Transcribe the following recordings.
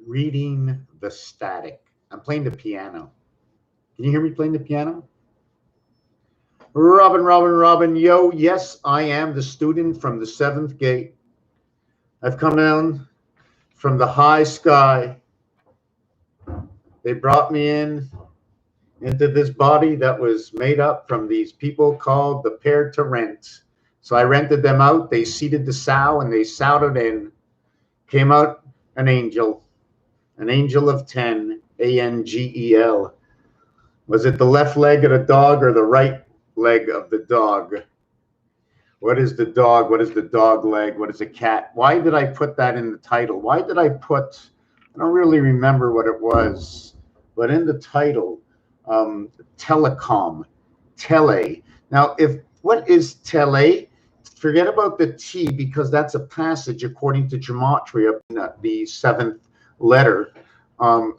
reading the static. I'm playing the piano. Can you hear me playing the piano? Robin, Robin, Robin, yo, yes, I am the student from the seventh gate. I've come down from the high sky. They brought me into this body that was made up from these people called the pair to rent. So I rented them out. They seated the sow and they sowed it in. Came out an angel of 10, ANGEL. Was it the left leg of the dog or the right leg of the dog? What is the dog? What is the dog leg? What is a cat? Why did I put that in the title? Why did I put, I don't really remember what it was, but in the title, telecom, tele. Now, what is tele? Forget about the T, because that's a passage according to gematria, the seventh letter.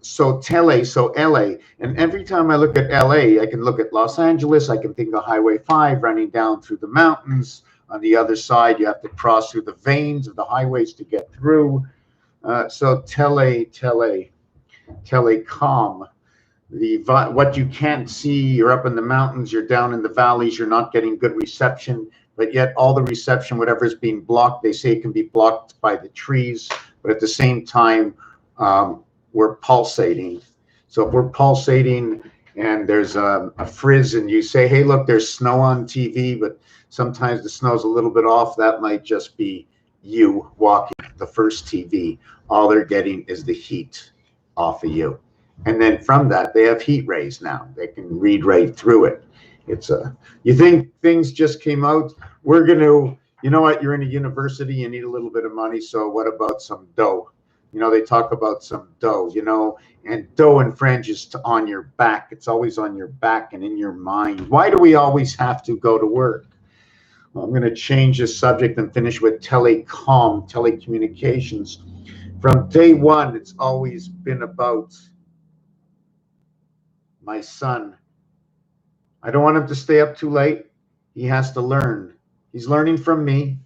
So tele, so LA. And every time I look at LA, I can look at Los Angeles. I can think of Highway 5 running down through the mountains. On the other side, you have to cross through the veins of the highways to get through. So telecom. What you can't see, you're up in the mountains, you're down in the valleys, you're not getting good reception, but yet all the reception, whatever is being blocked, they say it can be blocked by the trees, but at the same time, we're pulsating. So if we're pulsating and there's a frizz and you say, hey, look, there's snow on TV, but sometimes the snow's a little bit off, that might just be you walking the first TV. All they're getting is the heat off of you. And then from that, they have heat rays now. They can read right through it. You think things just came out? We're going to, you know what, you're in a university, you need a little bit of money, so what about some dough? You know, they talk about some dough, you know, and dough in French is on your back. It's always on your back and in your mind. Why do we always have to go to work? Well, I'm going to change this subject and finish with telecom, telecommunications. From day one, it's always been about my son. I don't want him to stay up too late. He has to learn. He's learning from me.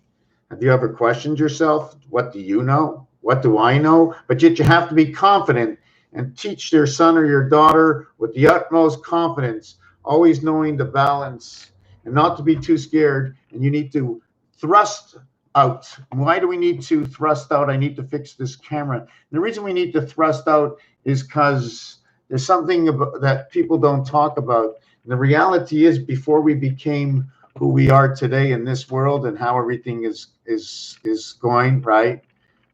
Have you ever questioned yourself? What do you know? What do I know? But yet you have to be confident and teach your son or your daughter with the utmost confidence, always knowing the balance and not to be too scared. And you need to thrust out. Why do we need to thrust out? I need to fix this camera. And the reason we need to thrust out is because there's something that people don't talk about. And the reality is, before we became who we are today in this world and how everything is going, right?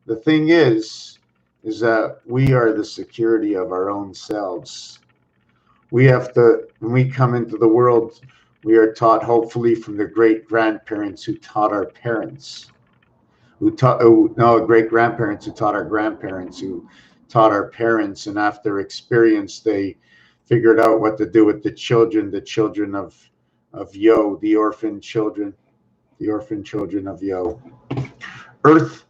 The thing is that we are the security of our own selves. We have to, when we come into the world, we are taught, hopefully, from the great grandparents who taught our parents, great grandparents who taught our grandparents, who taught our parents, and after experience, they figured out what to do with the children of Yo, the orphan children of Yo. Earth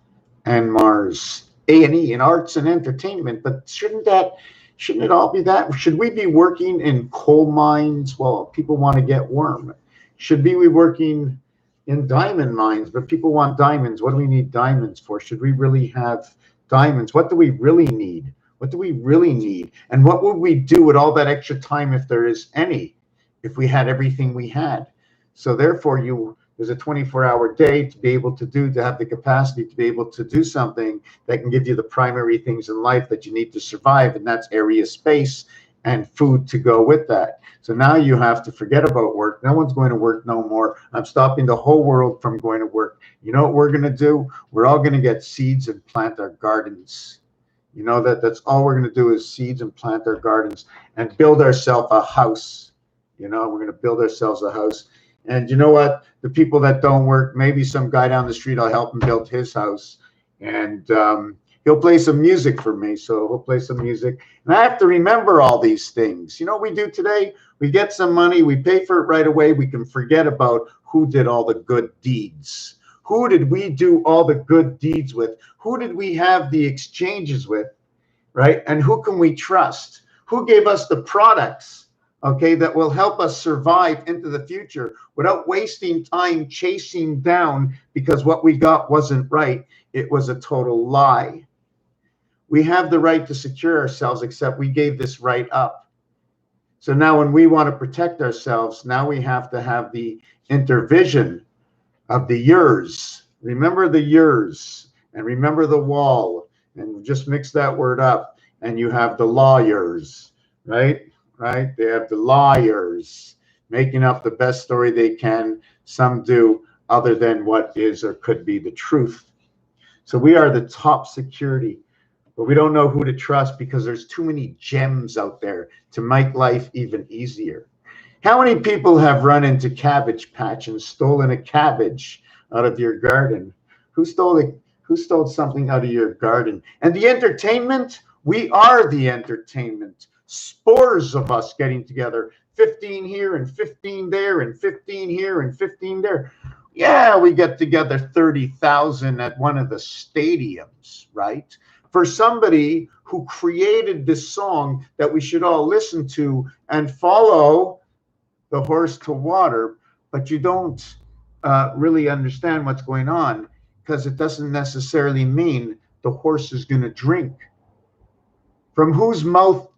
and Mars, A&E, and arts and entertainment. But shouldn't it all be that? Should we be working in coal mines? Well, people want to get warm. Should we be working in diamond mines? But people want diamonds. What do we need diamonds for? Should we really have diamonds? What do we really need? What do we really need? And what would we do with all that extra time, if there is any, if we had everything we had? So therefore, there's a 24-hour day to have the capacity to be able to do something that can give you the primary things in life that you need to survive, and that's area, space, and food to go with that. So now you have to forget about work. No one's going to work no more. I'm stopping the whole world from going to work. You know what we're going to do? We're all going to get seeds and plant our gardens. You know that's all we're going to do is seeds and plant our gardens and build ourselves a house. You know, we're going to build ourselves a house. And you know what? The people that don't work, maybe some guy down the street, I'll help him build his house. And he'll play some music for me. So he'll play some music. And I have to remember all these things. You know what we do today? We get some money. We pay for it right away. We can forget about who did all the good deeds. Who did we do all the good deeds with? Who did we have the exchanges with, right? And who can we trust? Who gave us the products, okay, that will help us survive into the future without wasting time chasing down because what we got wasn't right. It was a total lie. We have the right to secure ourselves, except we gave this right up. So now when we want to protect ourselves, now we have to have the intervision of the yours. Remember the yours, and remember the wall, and just mix that word up, and you have the lawyers, right? Right? They have the lawyers making up the best story they can. Some do, other than what is or could be the truth. So we are the top security, but we don't know who to trust because there's too many gems out there to make life even easier. How many people have run into Cabbage Patch and stolen a cabbage out of your garden? Who stole something out of your garden? And the entertainment, we are the entertainment. Spores of us getting together, 15 here and 15 there and 15 here and 15 there. Yeah, we get together 30,000 at one of the stadiums, right? For somebody who created this song that we should all listen to and follow the horse to water, but you don't really understand what's going on, because it doesn't necessarily mean the horse is going to drink. From whose mouth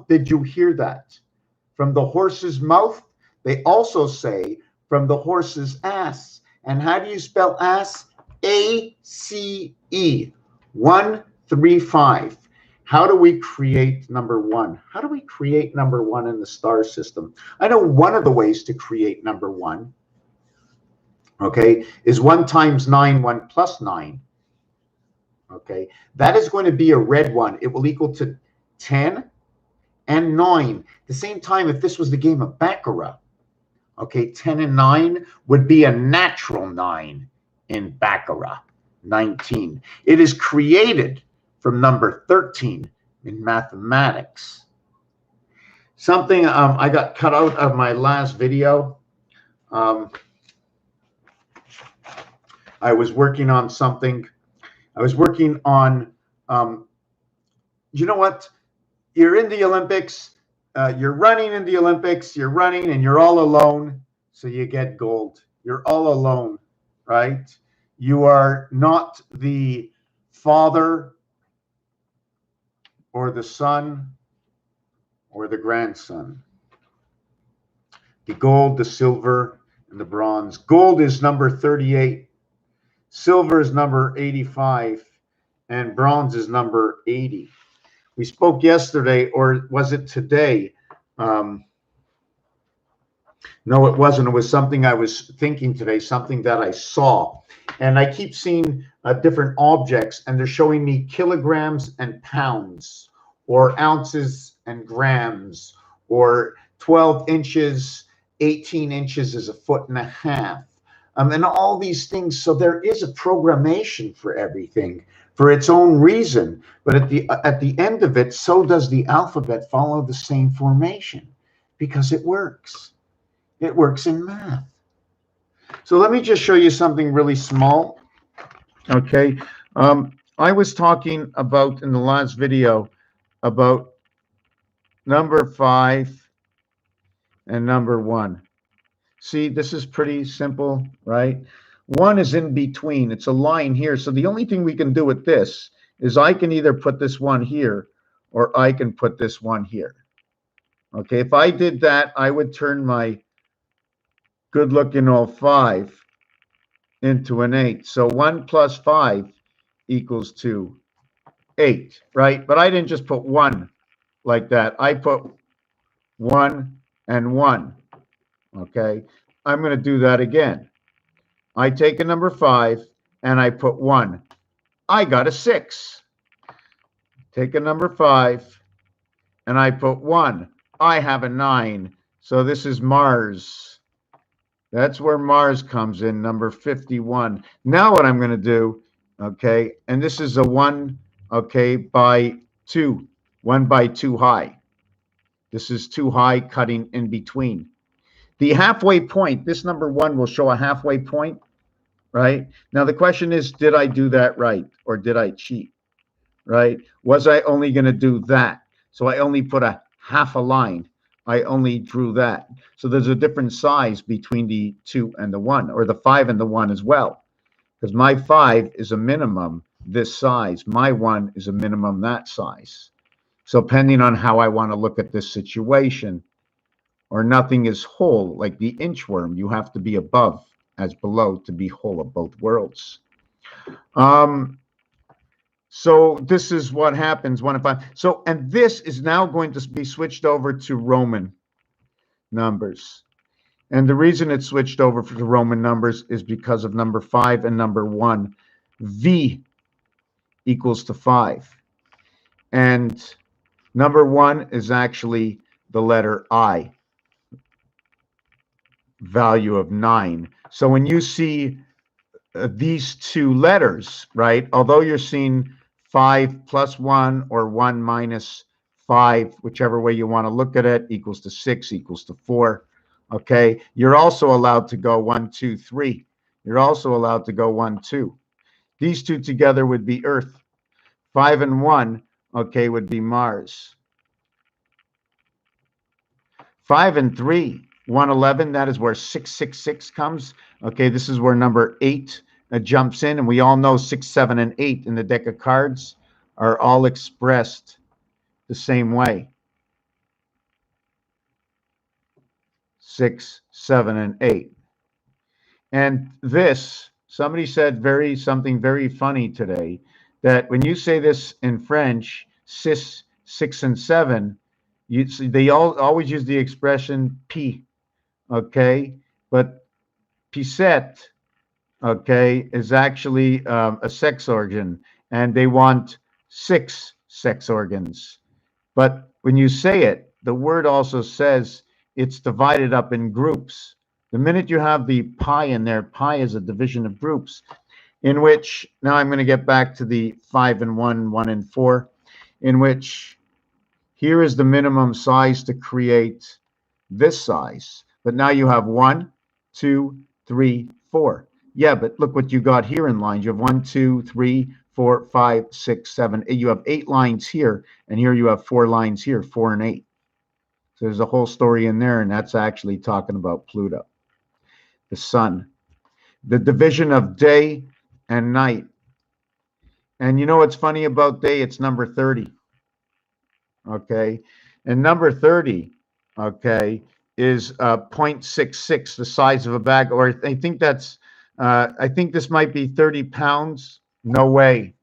did you hear that? From the horse's mouth? They also say from the horse's ass. And how do you spell ass? A-C-E. 1, 3, 5. How do we create number one? How do we create number one in the star system? I know one of the ways to create number one, okay, is 1 times 9, 1 plus 9. Okay, that is going to be a red one. It will equal to 10 and 9. At the same time, if this was the game of Baccarat, okay, 10 and 9 would be a natural 9 in Baccarat, 19. It is created from number 13 in mathematics. Something I got cut out of my last video. I was working on something. I was working on, you know what? You're in the Olympics. You're running in the Olympics. You're running and you're all alone. So you get gold. You're all alone, right? You are not the father or the son or the grandson. The gold, the silver, and the bronze. Gold is number 38. Silver is number 85, and bronze is number 80. We spoke yesterday, or was it today? No, it wasn't. It was something I was thinking today, something that I saw. And I keep seeing different objects, and they're showing me kilograms and pounds, or ounces and grams, or 12 inches, 18 inches is 1.5 feet. And all these things. So there is a programmation for everything for its own reason. But at the end of it, so does the alphabet follow the same formation, because it works. It works in math. So let me just show you something really small. Okay. I was talking about in the last video about number 5 and number 1. See, this is pretty simple, right? 1 is in between. It's a line here. So the only thing we can do with this is I can either put this one here or I can put this one here. Okay, if I did that, I would turn my good-looking old 5 into an 8. So 1 plus 5 equals to 8, right? But I didn't just put 1 like that. I put 1 and 1. Okay, I'm going to do that again. I take a number 5 and I put 1. I got a 6. Take a number 5 and I put 1. I have a 9. So this is Mars. That's where Mars comes in, number 51. Now what I'm going to do, okay, and this is a 1, okay, by 2. 1 by 2 high. This is 2 high cutting in between. The halfway point, this number 1 will show a halfway point, right? Now, the question is, did I do that right? Or did I cheat, right? Was I only going to do that? So I only put a half a line. I only drew that. So there's a different size between the 2 and the 1, or the 5 and the 1 as well. Because my 5 is a minimum. this size. My one is a minimum that size. So depending on how I want to look at this situation, or nothing is whole, like the inchworm, you have to be above as below to be whole of both worlds. So this is what happens 1 and 5. So, and this is now going to be switched over to Roman numbers. And the reason it's switched over to Roman numbers is because of number 5 and number 1. V equals to 5. And number 1 is actually the letter I, value of 9. So when you see these two letters, right, although you're seeing 5 plus 1 or 1 minus 5, whichever way you want to look at it, equals to 6, equals to 4. Okay, you're also allowed to go 1, 2, 3. You're also allowed to go 1, 2. These two together would be Earth. 5 and 1, okay, would be Mars. 5 and 3, 111, that is where 666 comes. Okay, this is where number 8 jumps in, and we all know 6, 7, and 8 in the deck of cards are all expressed the same way. 6, 7, and 8. And this, somebody said something very funny today, that when you say this in French, 6, 6, and 7, they always use the expression P, okay? But Pisette, okay, is actually a sex organ, and they want 6 sex organs. But when you say it, the word also says it's divided up in groups. The minute you have the pi in there, pi is a division of groups, in which, now I'm going to get back to the 5 and 1, 1 and 4, in which here is the minimum size to create this size. But now you have 1, 2, 3, 4. Yeah, but look what you got here in lines. You have 1, 2, 3, 4, 5, 6, 7, 8. You have 8 lines here, and here you have 4 lines here, 4 and 8. So there's a whole story in there, and that's actually talking about Pluto, the sun, the division of day and night. And you know what's funny about day? It's number 30. Okay, and number 30, okay, is 0.66, the size of a bag, or I think that's, I think this might be 30 pounds. No way.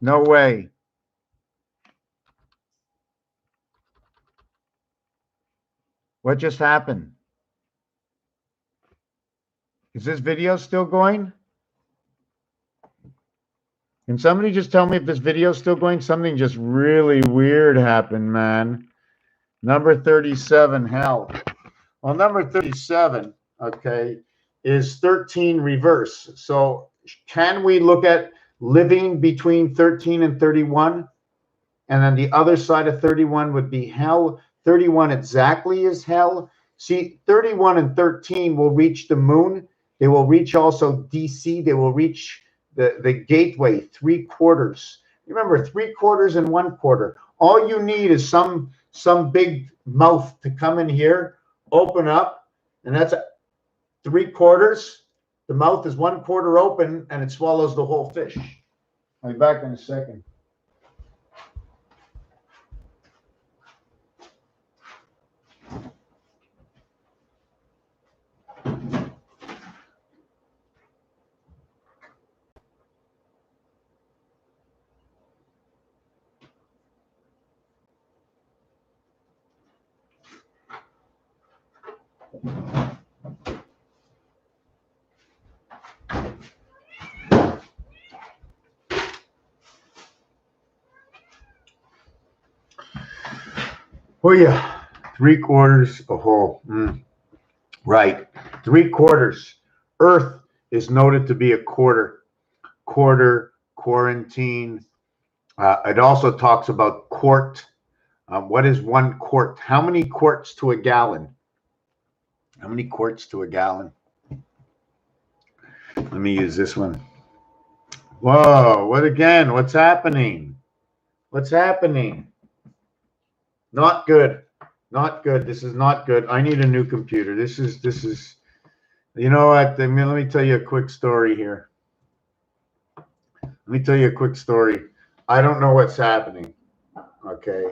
No way. What just happened? Is this video still going? Can somebody just tell me if this video is still going? Something just really weird happened, man. Number 37, hell. Well, number 37, okay, is 13 reverse. So can we look at living between 13 and 31? And then the other side of 31 would be hell. 31 exactly is hell. See, 31 and 13 will reach the moon. They will reach also DC. They will reach the gateway, 3/4. Remember, 3/4 and 1/4. All you need is some big mouth to come in here, open up, and that's 3/4. The mouth is 1/4 open, and it swallows the whole fish. I'll be back in a second. Oh yeah, 3/4 a whole. Right, 3/4. Earth is noted to be a quarter. Quarter, quarantine. It also talks about quart. What is 1 quart? How many quarts to a gallon? How many quarts to a gallon? Let me use this one. Whoa, what again? What's happening? What's happening? Not good. Not good. This is not good. I need a new computer. This is, you know what? Let me tell you a quick story here. Let me tell you a quick story. I don't know what's happening. Okay.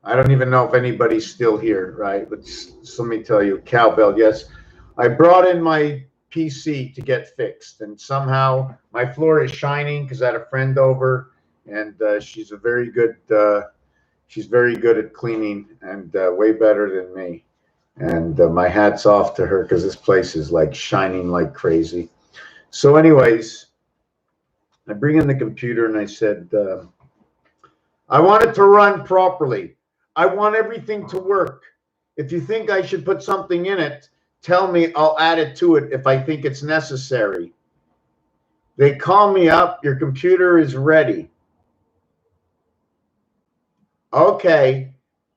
I don't even know if anybody's still here, right? But let me tell you, cowbell, yes. I brought in my PC to get fixed, and somehow my floor is shining because I had a friend over, and she's very good at cleaning, and way better than me. And my hat's off to her because this place is like shining like crazy. So anyways, I bring in the computer and I said, I want it to run properly. I want everything to work. If you think I should put something in it, tell me, I'll add it to it if I think it's necessary. They call me up, your computer is ready. Okay,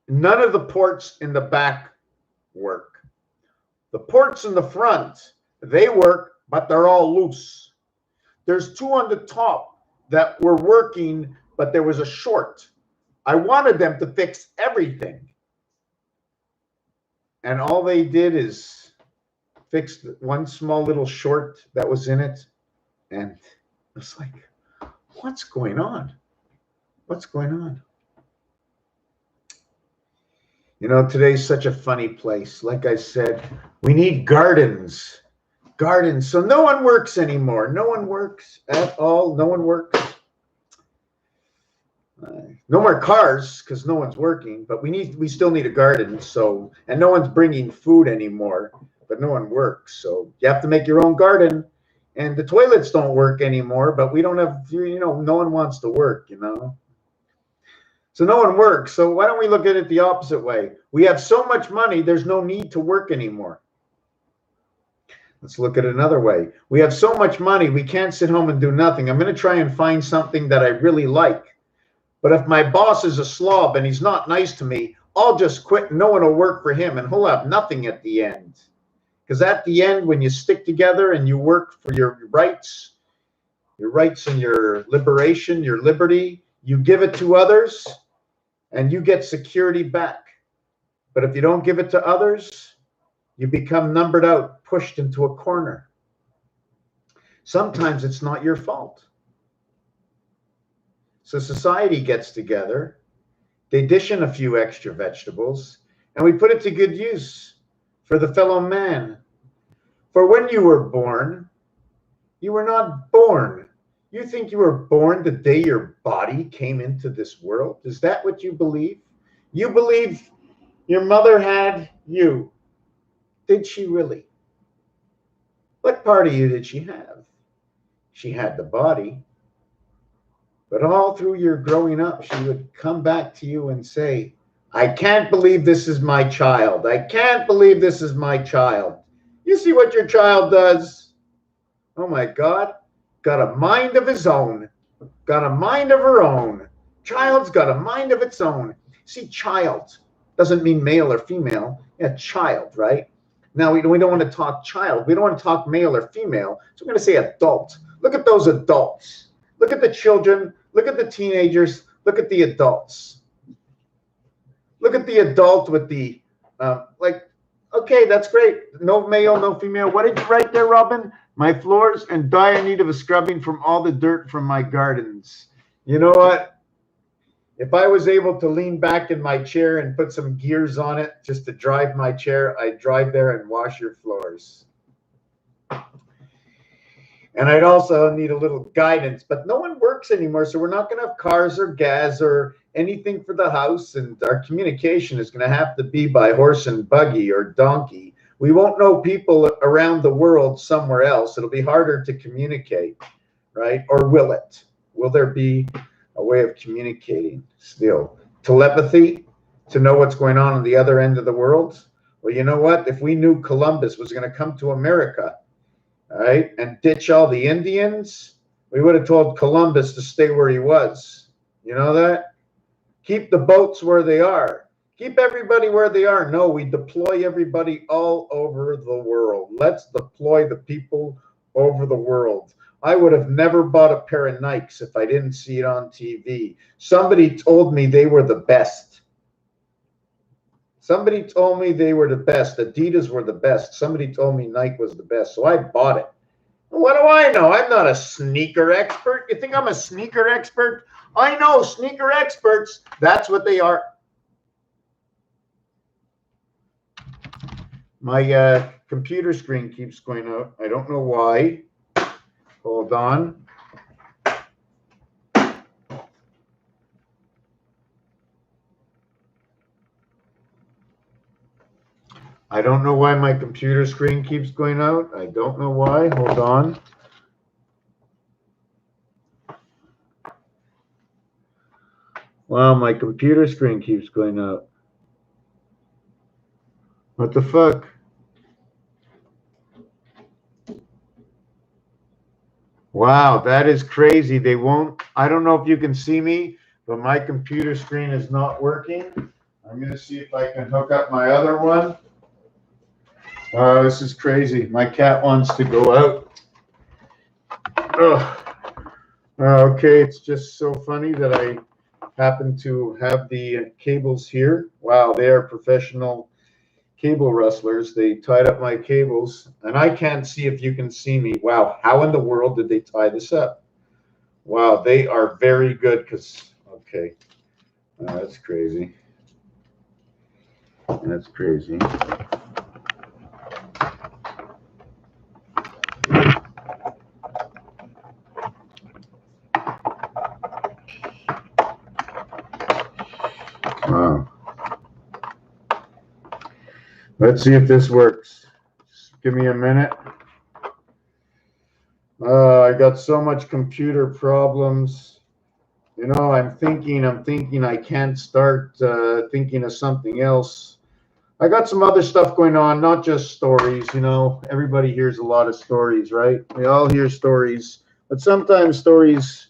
none of the ports in the back work. The ports in the front, they work, but they're all loose. There's two on the top that were working, but there was a short. I wanted them to fix everything. And all they did is fix one small little short that was in it. And it's like, what's going on? What's going on? You know, today's such a funny place. Like I said, we need gardens. Gardens. So no one works anymore. No one works at all. No one works. No more cars because no one's working, but we still need a garden. So, and no one's bringing food anymore, but no one works. So you have to make your own garden. And the toilets don't work anymore, but we don't have, you know, no one wants to work, you know. So no one works. So why don't we look at it the opposite way? We have so much money, there's no need to work anymore. Let's look at it another way. We have so much money, we can't sit home and do nothing. I'm going to try and find something that I really like. But if my boss is a slob and he's not nice to me, I'll just quit. No one will work for him and he'll have nothing at the end. Because at the end, when you stick together and you work for your rights and your liberation, your liberty, you give it to others and you get security back. But if you don't give it to others, you become numbered out, pushed into a corner. Sometimes it's not your fault. So society gets together, they dish in a few extra vegetables, and we put it to good use for the fellow man. For when you were born, you were not born. You think you were born the day your body came into this world? Is that what you believe? You believe your mother had you. Did she really? What part of you did she have? She had the body. But all through your growing up, she would come back to you and say, I can't believe this is my child. I can't believe this is my child. You see what your child does? Oh my God. Got a mind of his own. Got a mind of her own. Child's got a mind of its own. See, child doesn't mean male or female. Yeah, child, right? Now, we don't want to talk child. We don't want to talk male or female. So we're going to say adult. Look at those adults. Look at the children. Look at the teenagers. Look at the adults. Look at the adult with the, okay, that's great. No male, no female. What did you write there, Robin? My floors and dire need of a scrubbing from all the dirt from my gardens. You know what? If I was able to lean back in my chair and put some gears on it just to drive my chair, I'd drive there and wash your floors. And I'd also need a little guidance, but no one works anymore. So we're not going to have cars or gas or anything for the house. And our communication is going to have to be by horse and buggy or donkey. We won't know people around the world somewhere else. It'll be harder to communicate, right? Or will it? Will there be a way of communicating still? Telepathy to know what's going on the other end of the world? Well, you know what? If we knew Columbus was going to come to America, all right, and ditch all the Indians, we would have told Columbus to stay where he was. You know that? Keep the boats where they are. Keep everybody where they are. No, we deploy everybody all over the world. Let's deploy the people over the world. I would have never bought a pair of Nikes if I didn't see it on TV. Somebody told me they were the best. Somebody told me they were the best. Adidas were the best. Somebody told me Nike was the best. So I bought it. What do I know? I'm not a sneaker expert. You think I'm a sneaker expert? I know sneaker experts. That's what they are. My computer screen keeps going out. I don't know why. Hold on. I don't know why my computer screen keeps going out. I don't know why. Hold on. Wow, my computer screen keeps going out. What the fuck? Wow, that is crazy. They won't. I don't know if you can see me, but my computer screen is not working. I'm going to see if I can hook up my other one. This is crazy. My cat wants to go out. Okay, it's just so funny that I happen to have the cables here. Wow, they are professional cable rustlers. They tied up my cables, and I can't see if you can see me. Wow, how in the world did they tie this up? Wow, they are very good because, okay, that's crazy. That's crazy. Wow. Let's see if this works. Just give me a minute. I got so much computer problems. You know, I'm thinking I can't start thinking of something else. I got some other stuff going on, not just stories. You know, everybody hears a lot of stories, right? We all hear stories, but sometimes stories,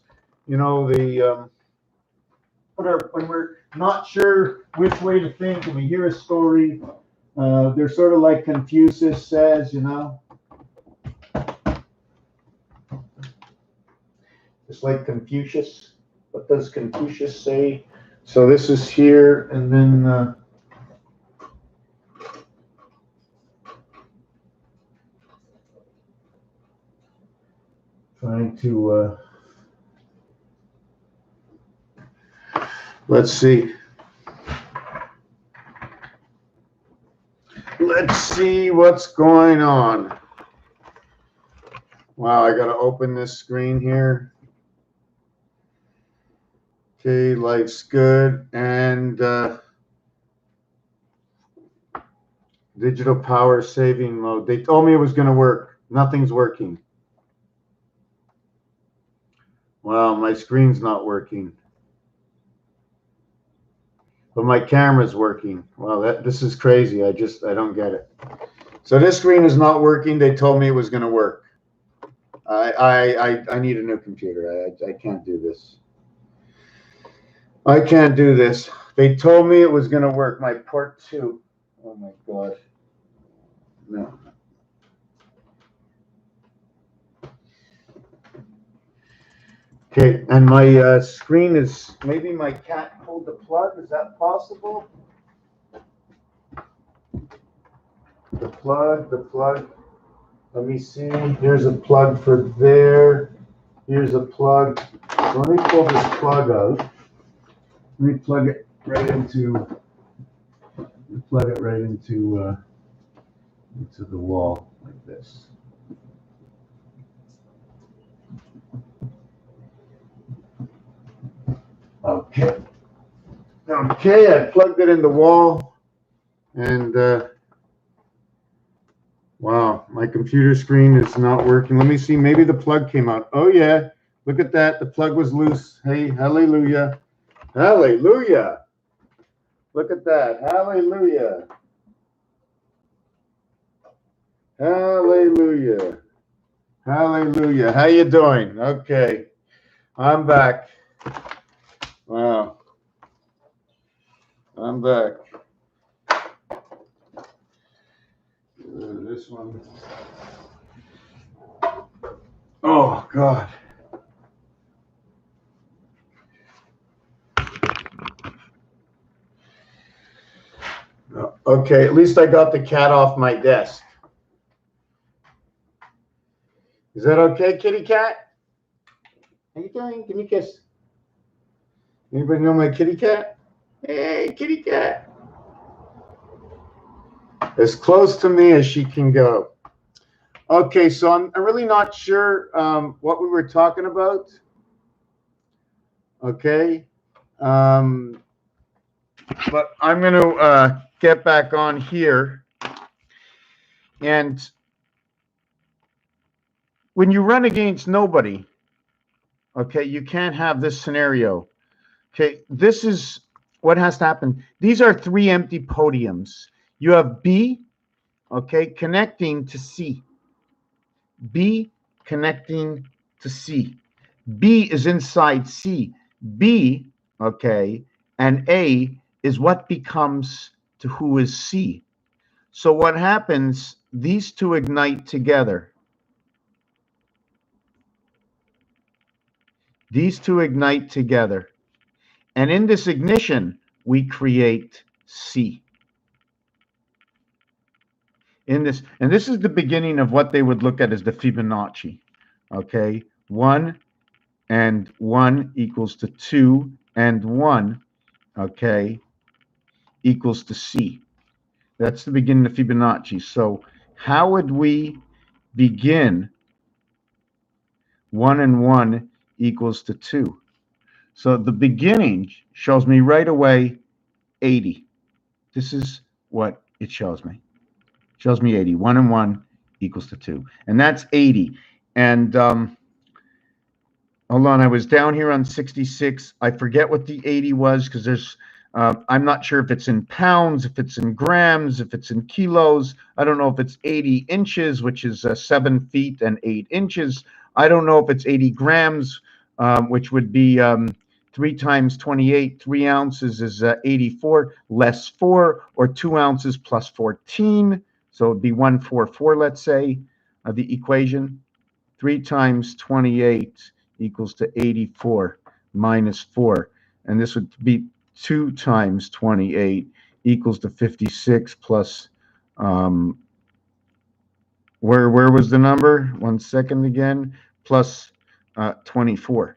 you know, they when we're not sure which way to think and we hear a story, they're sort of like Confucius says, you know. Just like Confucius. What does Confucius say? So this is here, and then trying to let's see. Let's see what's going on. Wow, I got to open this screen here. Okay, life's good. And digital power saving mode. They told me it was going to work. Nothing's working. Wow, my screen's not working. But my camera's working. Wow, this is crazy. I don't get it. So this screen is not working. They told me it was going to work. I need a new computer. I can't do this. I can't do this. They told me it was going to work. My port 2. Oh my God. No. Okay, and my screen is, maybe my cat pulled the plug. Is that possible? The plug. Let me see. Here's a plug for there. Here's a plug. So let me pull this plug out. Let me plug it right into the wall like this. Okay. Okay, I plugged it in the wall, and wow, my computer screen is not working. Let me see. Maybe the plug came out. Oh yeah, look at that. The plug was loose. Hey, hallelujah, hallelujah. Look at that. Hallelujah, hallelujah, hallelujah. How you doing? Okay, I'm back. Wow, I'm back. This one. Oh God. Okay, at least I got the cat off my desk. Is that okay, kitty cat? How you doing? Give me a kiss. Anybody know my kitty cat? Hey, kitty cat. As close to me as she can go. Okay, so I'm really not sure what we were talking about. Okay. But I'm going to get back on here. And when you run against nobody, okay, you can't have this scenario. Okay, this is what has to happen. These are 3 empty podiums. You have B, okay, connecting to C. B connecting to C. B is inside C. B, okay, and A is what becomes to who is C. So what happens, these two ignite together. These two ignite together. And in this ignition, we create C. In this, and this is the beginning of what they would look at as the Fibonacci. Okay, 1 and 1 equals to 2 and 1, okay, equals to C. That's the beginning of Fibonacci. So how would we begin 1 and 1 equals to 2? So the beginning shows me right away 80. This is what it shows me. It shows me 80. 1 and 1 equals to 2. And that's 80. And hold on, I was down here on 66. I forget what the 80 was because there's I'm not sure if it's in pounds, if it's in grams, if it's in kilos. I don't know if it's 80 inches, which is 7 feet and 8 inches. I don't know if it's 80 grams, which would be 3 times 28. 3 ounces is 84, less 4, or 2 ounces plus 14. So it'd be 144, let's say, the equation. 3 times 28 equals to 84 minus 4. And this would be 2 times 28 equals to 56 plus, where was the number? 1 second again, plus 24.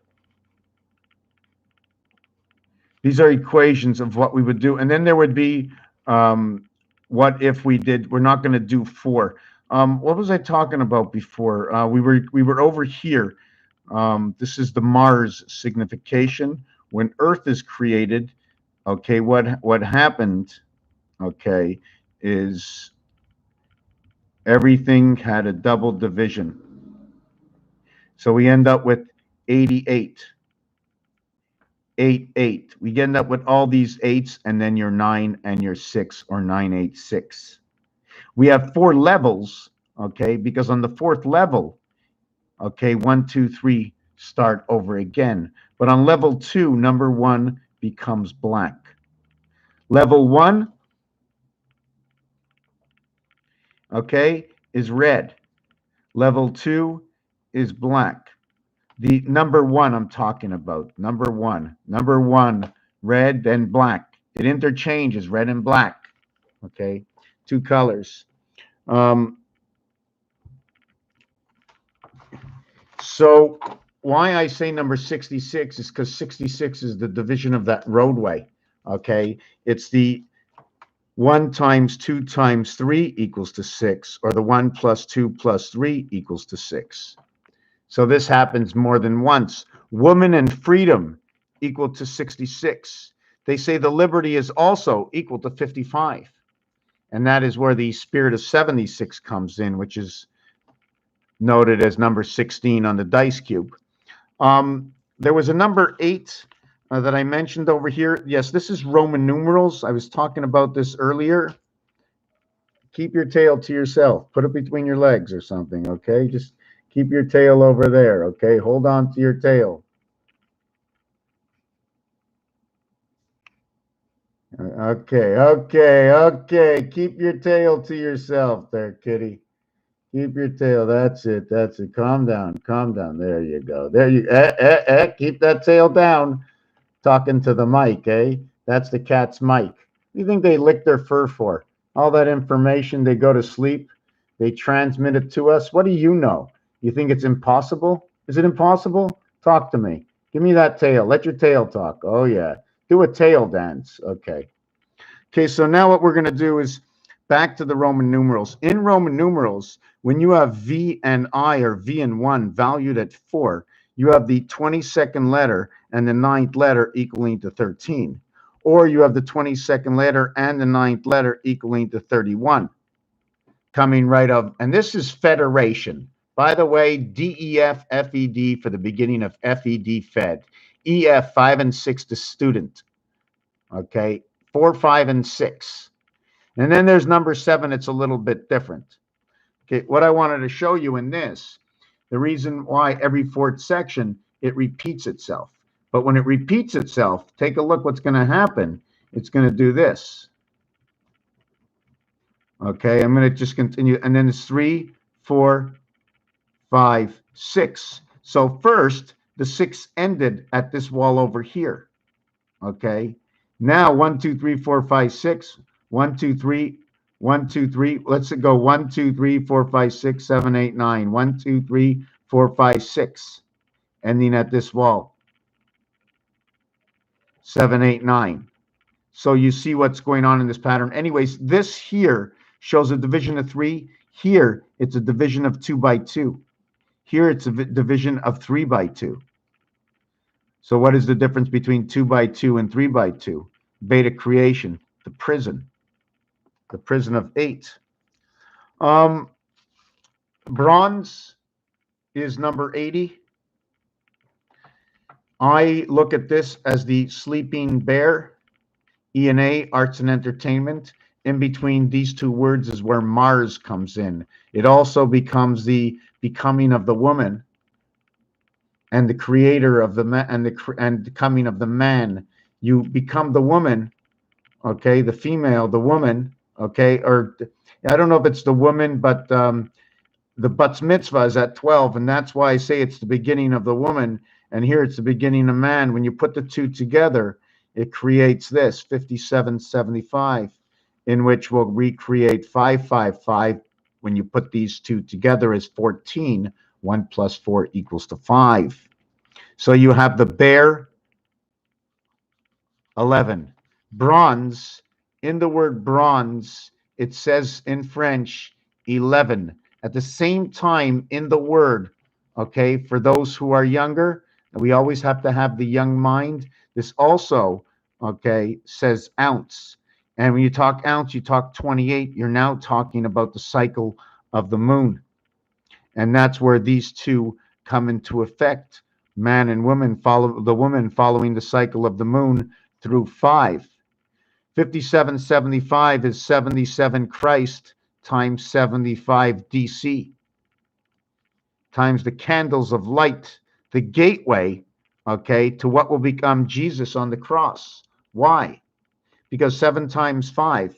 These are equations of what we would do. And then there would be, what if we did, we're not going to do 4. What was I talking about before? We were over here. This is the Mars signification. When Earth is created, okay, what happened, okay, is everything had a double division. So we end up with 88. 8, 8. We end up with all these 8s, and then your 9 and your 6, or 986. We have 4 levels, okay, because on the 4th level, okay, 1, 2, 3 start over again. But on level 2, number 1 becomes black. Level 1, okay, is red. Level 2 is black. The number 1 I'm talking about, number 1, red and black. It interchanges red and black, okay, 2 colors. So why I say number 66 is because 66 is the division of that roadway, okay? It's the 1 times 2 times 3 equals to 6, or the 1 plus 2 plus 3 equals to 6. So this happens more than once. Woman and freedom equal to 66. They say the liberty is also equal to 55. And that is where the spirit of 76 comes in, which is noted as number 16 on the dice cube. There was a number 8 that I mentioned over here. Yes, this is Roman numerals. I was talking about this earlier. Keep your tail to yourself. Put it between your legs or something, okay? Just keep your tail over there, okay? Hold on to your tail. Okay. Keep your tail to yourself there, kitty. Keep your tail. That's it. Calm down. There you go. There you. Keep that tail down. Talking to the mic, eh? That's the cat's mic. What do you think they lick their fur for? All that information, they go to sleep. They transmit it to us. What do you know? You think it's impossible? Is it impossible? Talk to me. Give me that tail. Let your tail talk. Oh, yeah. Do a tail dance. Okay. Okay, so now what we're going to do is back to the Roman numerals. In Roman numerals, when you have V and I, or V and 1 valued at 4, you have the 22nd letter and the 9th letter equaling to 13. Or you have the 22nd letter and the 9th letter equaling to 31. Coming right up, and this is federation. By the way, DEF, FED for the beginning of FED, Fed. EF, 5 and 6 to student. Okay, 4, 5, and 6. And then there's number 7. It's a little bit different. Okay, what I wanted to show you in this, the reason why every fourth section, it repeats itself. But when it repeats itself, take a look what's going to happen. It's going to do this. Okay, I'm going to just continue. And then it's 3, 4, 5, 6. So first, the 6 ended at this wall over here. Okay, now 1, 2, 3, 4, 5, 6. 1, 2, 3, 1, 2, 3. Let's go 1, 2, 3, 4, 5, 6, 7, 8, 9. 1, 2, 3, 4, 5, 6. Ending at this wall. 7, 8, 9. So you see what's going on in this pattern. Anyways, this here shows a division of 3. Here, it's a division of 2 by 2. Here, it's a division of 3 by 2. So what is the difference between 2 by 2 and 3 by 2? Beta creation, the prison of 8. Bronze is number 80. I look at this as the sleeping bear. E&A, arts and entertainment. In between these two words is where Mars comes in. It also becomes the becoming of the woman and the creator of the man, and the coming of the man. You become the woman, okay, the female, the woman, okay, or I don't know if it's the woman, but the bat mitzvah is at 12, and that's why I say it's the beginning of the woman, and here it's the beginning of man. When you put the two together, it creates this 5775, in which we'll recreate 555. When you put these two together is 14. 1 plus 4 equals to 5. So you have the bear, 11. Bronze, in the word bronze, it says in French 11. At the same time in the word, okay, for those who are younger, we always have to have the young mind. This also, okay, says ounce. And when you talk ounce, you talk 28. You're now talking about the cycle of the moon. And that's where these two come into effect. Man and woman follow the woman following the cycle of the moon through 5. 5775 is 77 Christ times 75 DC times the candles of light, the gateway, okay, to what will become Jesus on the cross. Why? Because 7 times 5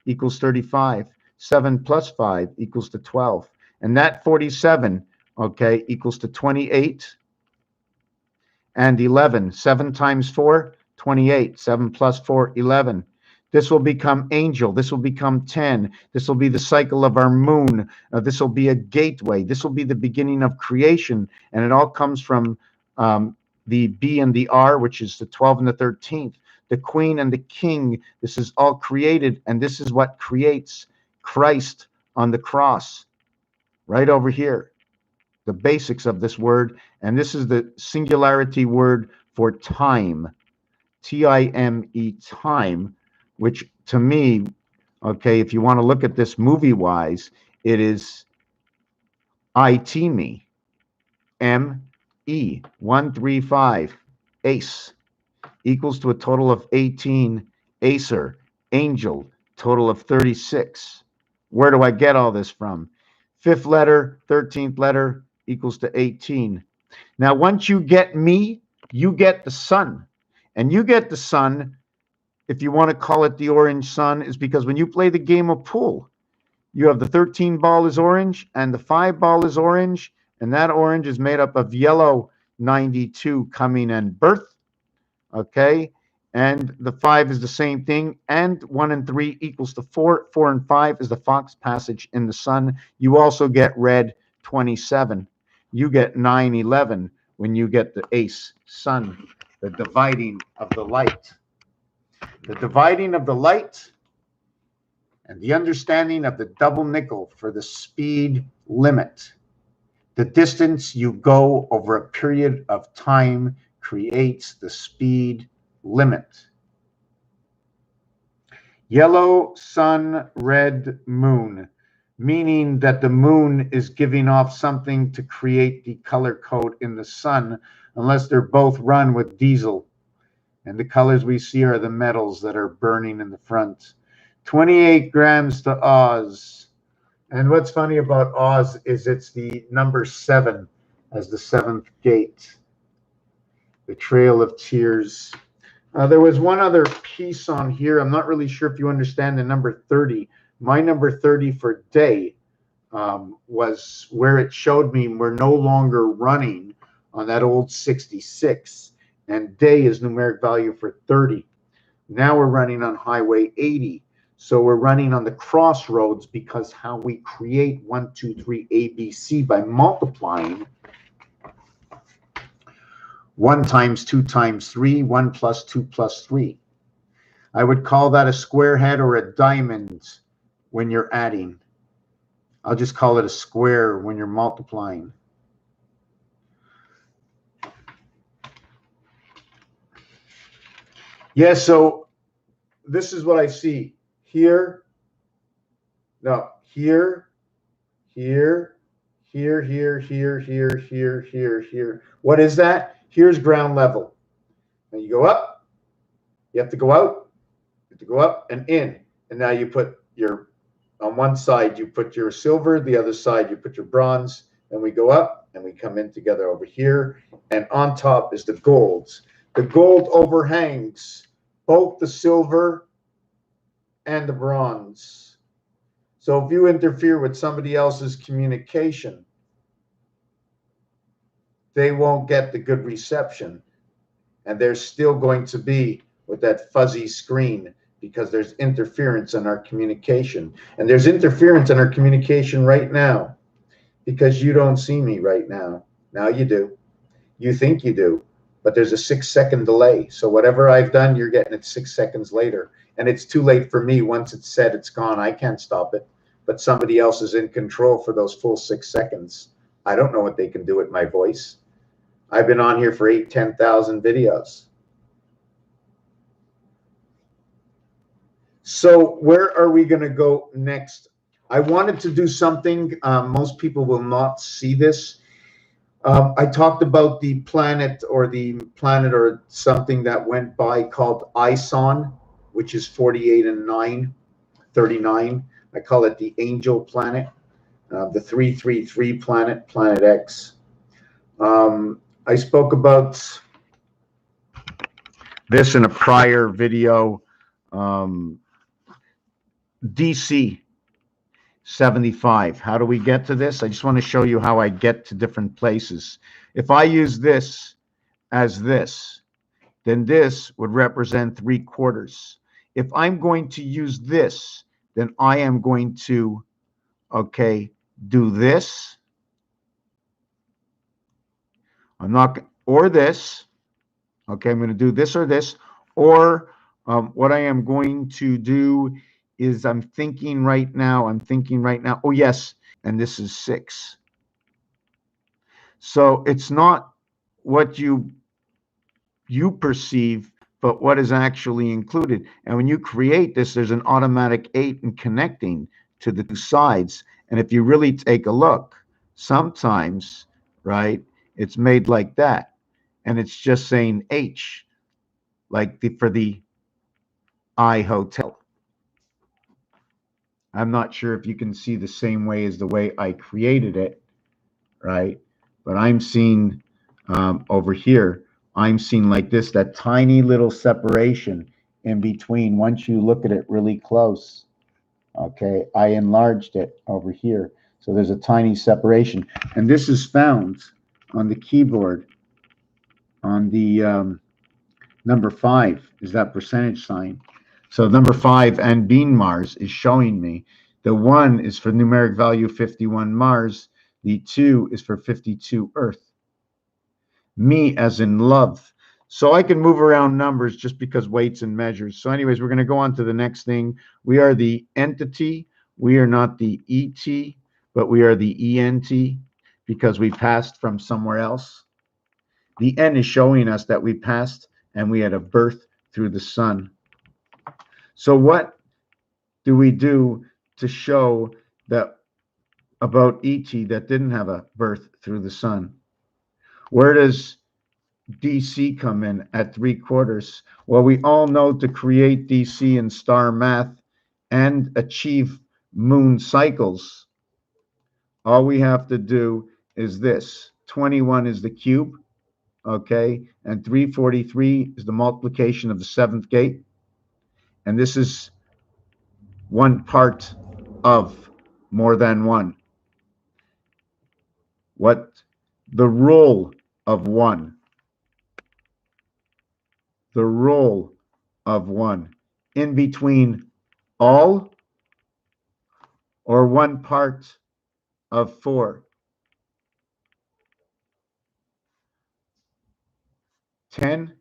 equals 35. 7 plus 5 equals to 12. And that 47, okay, equals to 28 and 11. 7 times 4, 28. 7 plus 4, 11. This will become angel. This will become 10. This will be the cycle of our moon. This will be a gateway. This will be the beginning of creation. And it all comes from the B and the R, which is the 12 and the 13th. The queen and the king. This is all created. And this is what creates Christ on the cross. Right over here. The basics of this word. And this is the singularity word for time. T-I-M-E, time. Which to me, okay, if you want to look at this movie-wise, it is I-T me, M-E, 135, ace, equals to a total of 18, acer, angel, total of 36. Where do I get all this from? 5th letter, 13th letter, equals to 18. Now, once you get me, you get the sun. And you get the sun, if you want to call it the orange sun, is because when you play the game of pool, you have the 13 ball is orange and the 5 ball is orange, and that orange is made up of yellow 92 coming and birth, okay? And the 5 is the same thing, and 1 and 3 equals to 4. 4 and 5 is the fox passage in the sun. You also get red 27. You get 911 when you get the ace sun, the dividing of the light. The dividing of the light and the understanding of the double nickel for the speed limit. The distance you go over a period of time creates the speed limit. Yellow sun, red moon, meaning that the moon is giving off something to create the color code in the sun, unless they're both run with diesel. And the colors we see are the metals that are burning in the front. 28 grams to Oz. And what's funny about Oz is it's the number 7 as the 7th gate. The Trail of Tears. There was one other piece on here. I'm not really sure if you understand the number 30. My number 30 for day was where it showed me we're no longer running on that old 66. And day is numeric value for 30. Now we're running on Highway 80. So we're running on the crossroads because how we create 1, 2, 3, ABC by multiplying 1 times 2 times 3, 1 plus 2 plus 3. I would call that a square head or a diamond when you're adding. I'll just call it a square when you're multiplying. Yeah, so this is what I see. Here, no, here, here, here, here, here, here, here, here, here. What is that? Here's ground level. Now you go up, you have to go out, you have to go up and in. And now you put your, on one side you put your silver, the other side you put your bronze, and we go up and we come in together over here. And on top is the golds. The gold overhangs both the silver and the bronze. So if you interfere with somebody else's communication, they won't get the good reception. And they're still going to be with that fuzzy screen because there's interference in our communication. And there's interference in our communication right now because you don't see me right now. Now you do. You think you do. But there's a 6-second delay. So whatever I've done, you're getting it 6 seconds later. And it's too late for me. Once it's said, it's gone. I can't stop it. But somebody else is in control for those full 6 seconds. I don't know what they can do with my voice. I've been on here for 8,000, 10,000 videos. So where are we going to go next? I wanted to do something. Most people will not see this. I talked about the planet or something that went by called ISON, which is 48 and 9, 39. I call it the angel planet, the 333 planet, Planet X. I spoke about this in a prior video. DC 75. How do we get to this? I just want to show you how I get to different places. If I use this as this, then this would represent 3/4. If I'm going to use this, then I am going to, okay, do this. I'm not, or this. Okay, I'm going to do this or this. Or what I am going to do is I'm thinking right now, oh yes, and this is 6. So it's not what you perceive, but what is actually included. And when you create this, there's an automatic 8 in connecting to the 2 sides. And if you really take a look, sometimes, right, it's made like that. And it's just saying H, like for the I hotel. I'm not sure if you can see the same way as the way I created it, right? But I'm seeing over here, I'm seeing like this, that tiny little separation in between. Once you look at it really close, okay, I enlarged it over here. So there's a tiny separation. And this is found on the keyboard on the number 5 is that percentage sign. So number 5 and being Mars is showing me. The 1 is for numeric value 51 Mars. The 2 is for 52 Earth. Me as in love. So I can move around numbers just because weights and measures. So anyways, we're going to go on to the next thing. We are the entity. We are not the ET, but we are the ENT because we passed from somewhere else. The N is showing us that we passed and we had a birth through the sun. So what do we do to show that about ET that didn't have a birth through the sun? Where does DC come in at 3/4? Well, we all know to create DC in star math and achieve moon cycles, all we have to do is this. 21 is the cube, okay? And 343 is the multiplication of the 7th gate. And this is one part of more than one. What the rule of one. The rule of one. In between all or one part of 4. 10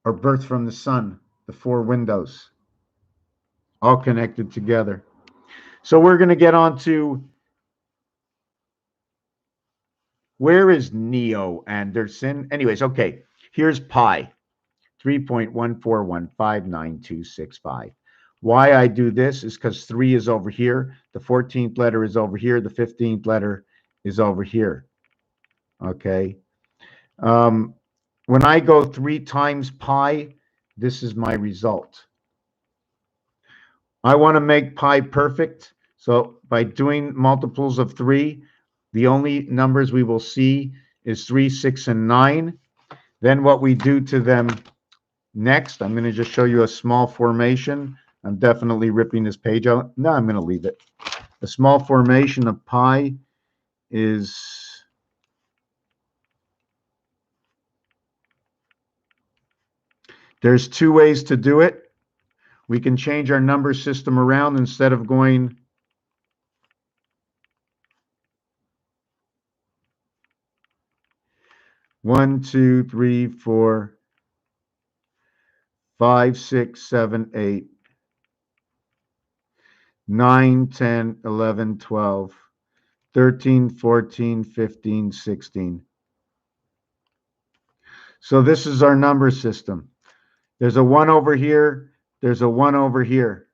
or birth from the sun, the 4 windows, all connected together. So we're going to get on to, where is Neo Anderson? Anyways, okay, here's pi, 3.141599265. Why I do this is because 3 is over here, the 14th letter is over here, the 15th letter is over here. Okay. When I go 3 times pi, this is my result. I want to make pi perfect. So by doing multiples of 3, the only numbers we will see is 3, 6, and 9. Then what we do to them next, I'm going to just show you a small formation. I'm definitely ripping this page out. No, I'm going to leave it. A small formation of pi is there's 2 ways to do it. We can change our number system around instead of going 1, 2, 3, 4, 5, 6, 7, 8, 9, 10, 11, 12, 13, 14, 15, 16. So this is our number system. There's a 1 over here. There's a 1 over here.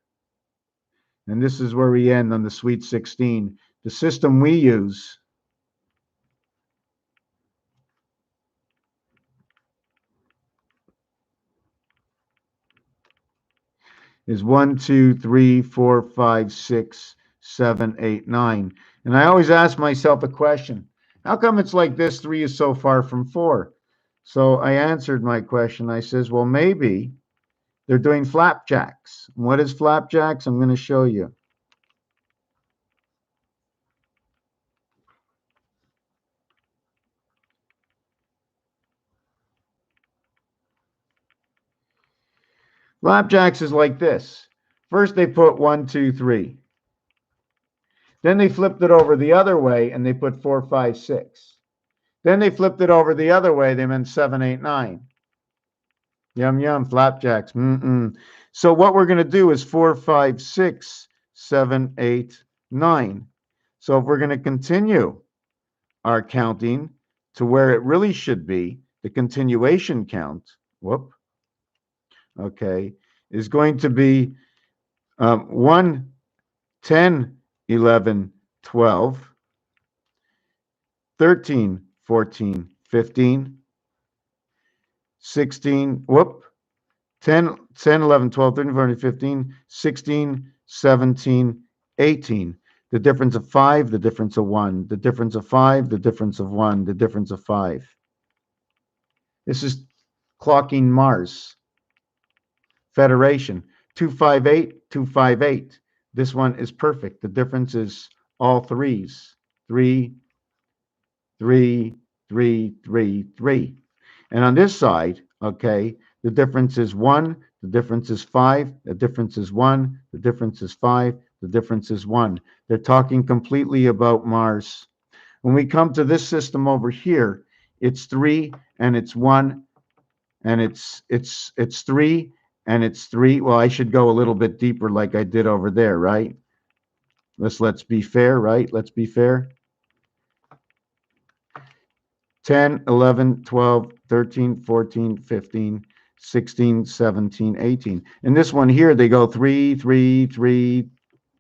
And this is where we end on the sweet 16. The system we use is 1, 2, 3, 4, 5, 6, 7, 8, 9. And I always ask myself a question. How come it's like this 3 is so far from 4? So I answered my question. I says, well, maybe they're doing flapjacks. What is flapjacks? I'm going to show you. Flapjacks is like this. First they put 1, 2, 3. Then they flipped it over the other way and they put 4, 5, 6. Then they flipped it over the other way. They meant 7, 8, 9. Yum, yum, flapjacks. So what we're going to do is 4, 5, 6, 7, 8, 9. So if we're going to continue our counting to where it really should be, the continuation count, okay, is going to be 1, 10, 11, 12, 13, 14, 15, 16, 10, 11, 12, 13, 14, 15, 16, 17, 18. The difference of 5, the difference of 1, the difference of 5, the difference of 1, the difference of 5. This is clocking Mars. Federation. 258, 258. This one is perfect. The difference is all 3s. 3, 3, 3, 3, 3. And on this side, okay, the difference is 1, the difference is 5, the difference is 1, the difference is 5, The difference is 1. They're talking completely about Mars. When we come to this system over here, it's 3 and it's 1 and it's 3 and it's 3. Well, I should go a little bit deeper like I did over there, right? Let's be fair, right? Let's be fair. 10, 11, 12, 13, 14, 15, 16, 17, 18. In this one here, they go 3, 3, 3,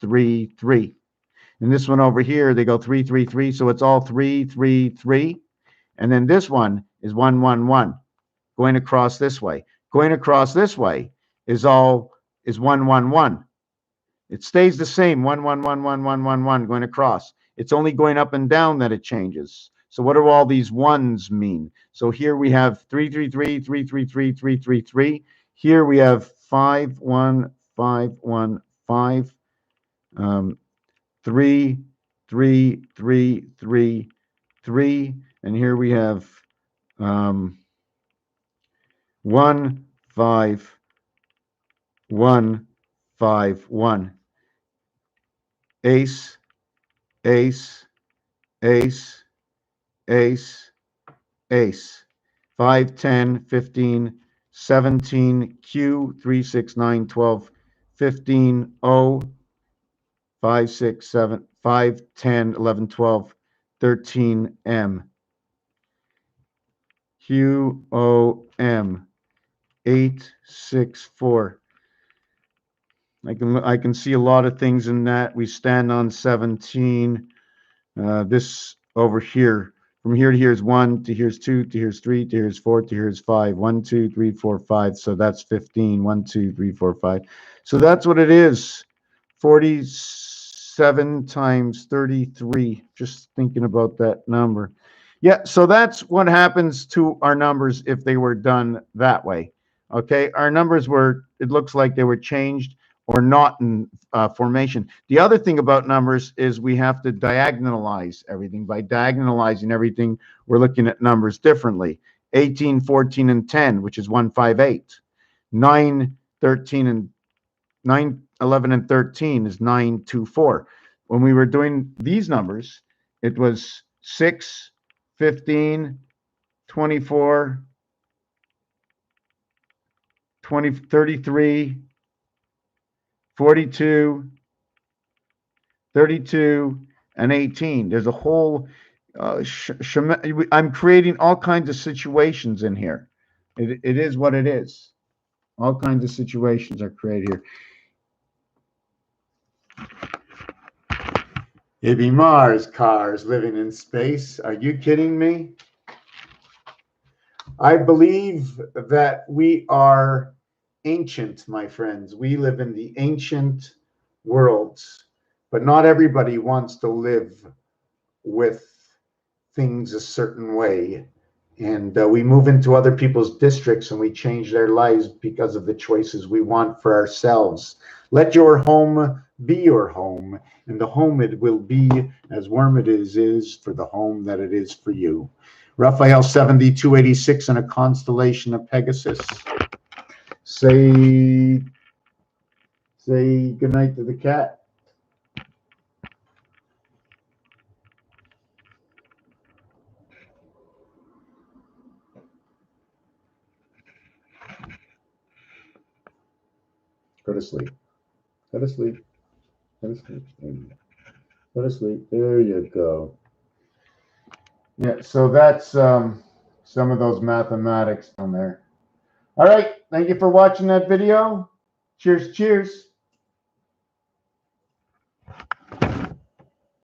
3, 3. In this one over here, they go 3, 3, 3. So it's all 3, 3, 3. And then this one is 1, 1, 1. Going across this way. Going across this way is 1, 1, 1. It stays the same, 1, 1, 1, 1, 1, 1, 1, going across. It's only going up and down that it changes. So what do all these ones mean? So here we have 3, 3, 3, 3, 3, 3, 3, 3, 3. Here we have 5, 1, 5, 1, 5, 3, 3, 3, 3, 3. And here we have 1, 5, 1, 5, 1. Ace, ace, ace, ace, ace. 5, 10, 15, 17, Q, 3, 6, 9, 12, 15, O, 5, 6, 7, 5, 10, 11, 12, 13, M. Q, O, M. 8, 6, 4. I can see a lot of things in that. We stand on 17. This over here, from here to here is 1, to here's 2, to here's 3, to here's 4, to here's 5. 1, 2, 3, 4, 5. So that's 15. 1, 2, 3, 4, 5. So that's what it is. 47 times 33. Just thinking about that number. Yeah, so that's what happens to our numbers if they were done that way. Okay, our numbers were, it looks like they were changed or not in formation. The other thing about numbers is we have to diagonalize everything. By diagonalizing everything, we're looking at numbers differently. 18, 14, and 10, which is 158. 9, 13, and 9, 11, and 13 is 924. When we were doing these numbers, it was 6, 15, 24, 20, 33, 42, 32, and 18. There's a whole, I'm creating all kinds of situations in here. It is what it is. All kinds of situations are created here. Maybe Mars cars living in space. Are you kidding me? I believe that we are ancient, my friends. We live in the ancient worlds, but not everybody wants to live with things a certain way. And we move into other people's districts and we change their lives because of the choices we want for ourselves. Let your home be your home, and the home it will be as warm it is for the home that it is for you. Raphael 7286 and a constellation of Pegasus. Say goodnight to the cat. Go to sleep. Go to sleep. Go to sleep. Go to sleep. There you go. Yeah, so that's some of those mathematics on there. All right. Thank you for watching that video. Cheers, cheers.